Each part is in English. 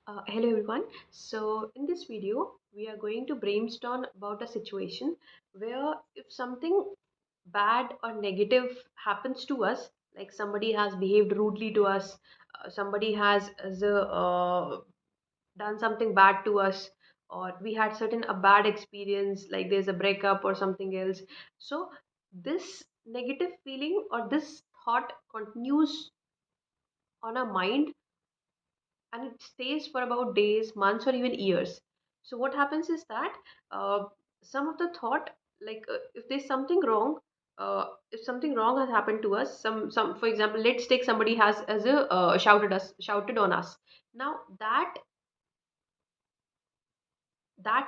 Hello everyone. So in this video, we are going to brainstorm about a situation where if something bad or negative happens to us, like somebody has behaved rudely to us, somebody has done something bad to us, or we had certain a bad experience, like there's a breakup or something else. So this negative feeling or this thought continues on our mind and it stays for about days, months, or even years. So what happens is that some of the thought, like if there's something wrong, if something wrong has happened to us, some for example, let's take somebody has as a shouted on us. Now that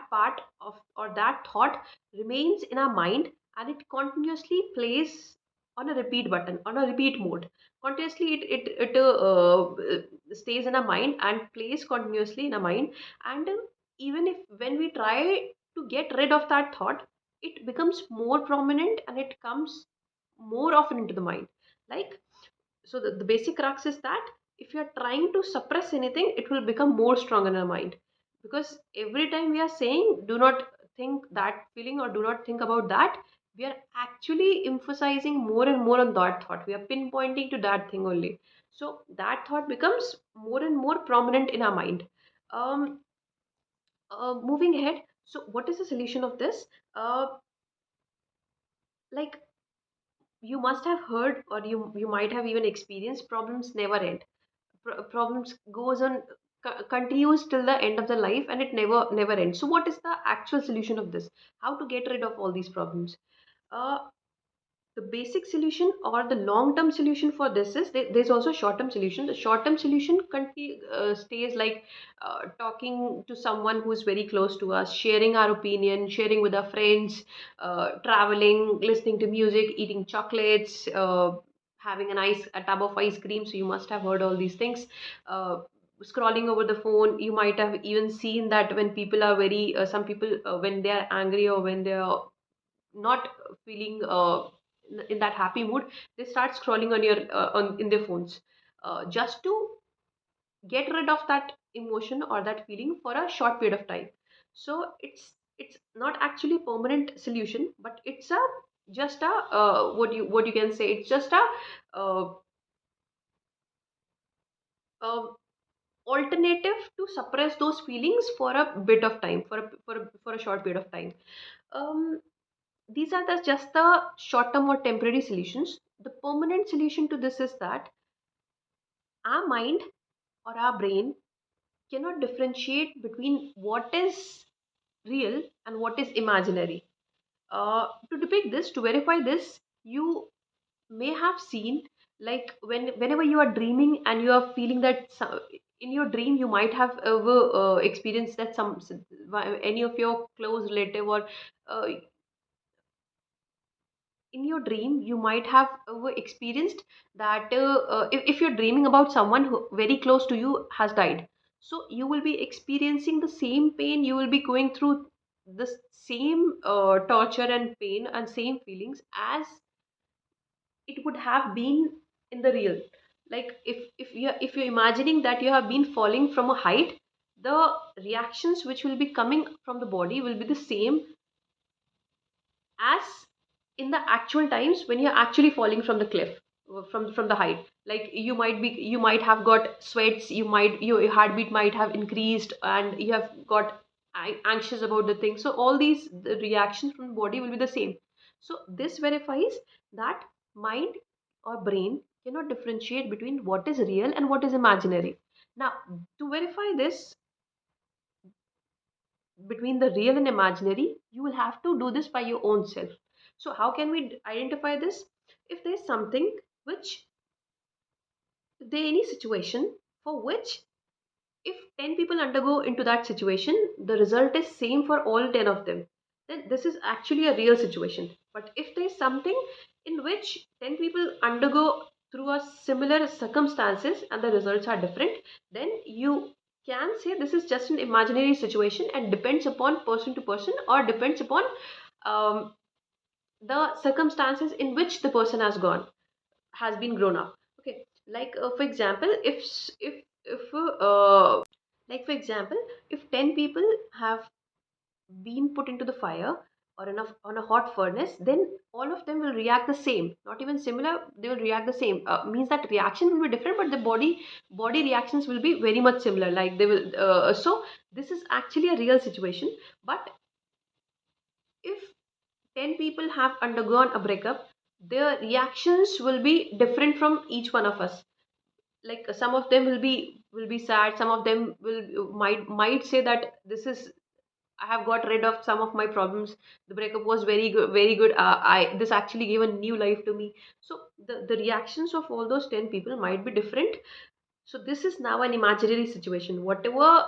part of or that thought remains in our mind and it continuously plays on a repeat button on a repeat mode. Continuously it stays in our mind and plays continuously in our mind. And even if when we try to get rid of that thought, it becomes more prominent and it comes more often into the mind. Like, so the basic crux is that if you're trying to suppress anything, it will become more strong in our mind, because every time we are saying do not think that feeling or do not think about that, we are actually emphasizing more and more on that thought. We are pinpointing to that thing only. So that thought becomes more and more prominent in our mind. um Moving ahead, so what is the solution of this? uh like, you must have heard, or you might have even experienced, problems never end. Problems goes on, continues till the end of the life, and it never ends. So what is the actual solution of this? How to get rid of all these problems? uh, the basic solution or the long term solution for this is there's also short term solution. The short term solution stays like talking to someone who is very close to us, sharing our opinion, sharing with our friends, traveling, listening to music, eating chocolates, having a tub of ice cream. So you must have heard all these things. uh, Scrolling over the phone. You might have even seen that when people are very some people, when they are angry or when they are not feeling in that happy mood, they start scrolling on your on in their phones, just to get rid of that emotion or that feeling for a short period of time. So it's not actually permanent solution, but it's a just a what you can say, it's just a uh, uh, alternative to suppress those feelings for a bit of time, for a short period of time. um, these are just the short term or temporary solutions. The permanent solution to this is that our mind or our brain cannot differentiate between what is real and what is imaginary. To depict this, to verify this, you may have seen, like, whenever you are dreaming and you are feeling that in your dream you might have ever experienced that any of your close relative or uh, in your dream you might have experienced that if you're dreaming about someone who very close to you has died, so you will be experiencing the same pain, you will be going through the same torture and pain and same feelings as it would have been in the real. Like, if you're imagining that you have been falling from a height, the reactions which will be coming from the body will be the same as in the actual times when you're actually falling from the cliff, from the height. Like, you might have got sweats, your heartbeat might have increased, and you have got anxious about the thing. So all these the reactions from the body will be the same. So this verifies that mind or brain cannot differentiate between what is real and what is imaginary. Now, to verify this between the real and imaginary, you will have to do this by your own self. So how can we identify this? If there's something which, if there any situation for which, if 10 people undergo into that situation, the result is same for all 10 of them, then this is actually a real situation. But if there's something in which 10 people undergo through a similar circumstances and the results are different, then you can say this is just an imaginary situation and depends upon person to person, or depends upon um, the circumstances in which the person has been grown up. Okay, like, for example, if Like, for example, if 10 people have been put into the fire or in on a hot furnace, then all of them will react the same, not even similar, they will react the same. Means that reaction will be different, but the body reactions will be very much similar. Like they will, so this is actually a real situation. But if 10 people have undergone a breakup, their reactions will be different from each one of us. Like some of them will be sad, some of them will might say that this is, I have got rid of some of my problems. The breakup was very good, very good. I This actually gave a new life to me. So the reactions of all those 10 people might be different. So this is now an imaginary situation. Whatever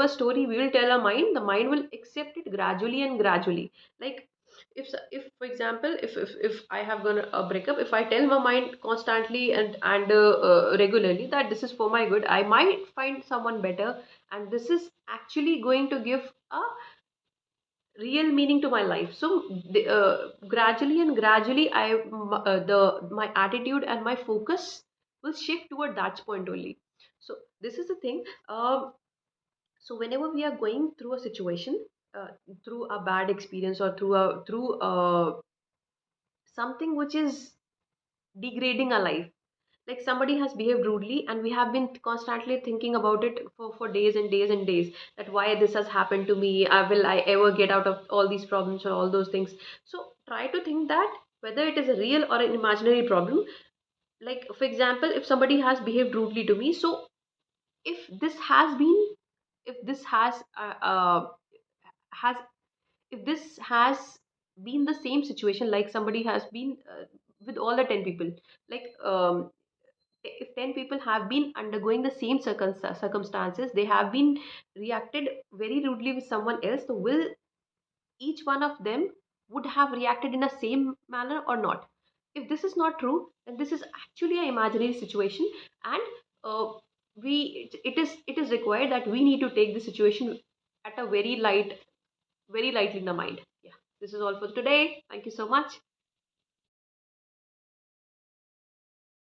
story we will tell our mind, the mind will accept it gradually and gradually. Like if for example, if I have gone a breakup, if I tell my mind constantly and regularly that this is for my good, I might find someone better, and this is actually going to give a real meaning to my life. So gradually and gradually the my attitude and my focus will shift toward that point only. So this is the thing. So whenever we are going through a situation, uh, through a bad experience or through something which is degrading our life, like somebody has behaved rudely and we have been constantly thinking about it for days and days and days, that why this has happened to me, will I ever get out of all these problems or all those things. So try to think that whether it is a real or an imaginary problem. Like for example, if somebody has behaved rudely to me, so if this has been, if this has if this has been the same situation, like somebody has been with all the 10 people, like if 10 people have been undergoing the same circumstances, they have been reacted very rudely with someone else, so will each one of them would have reacted in the same manner or not? If this is not true, then this is actually an imaginary situation, and uh, it is required that we need to take the situation at a very lightly in the mind. Yeah, this is all for today. Thank you so much.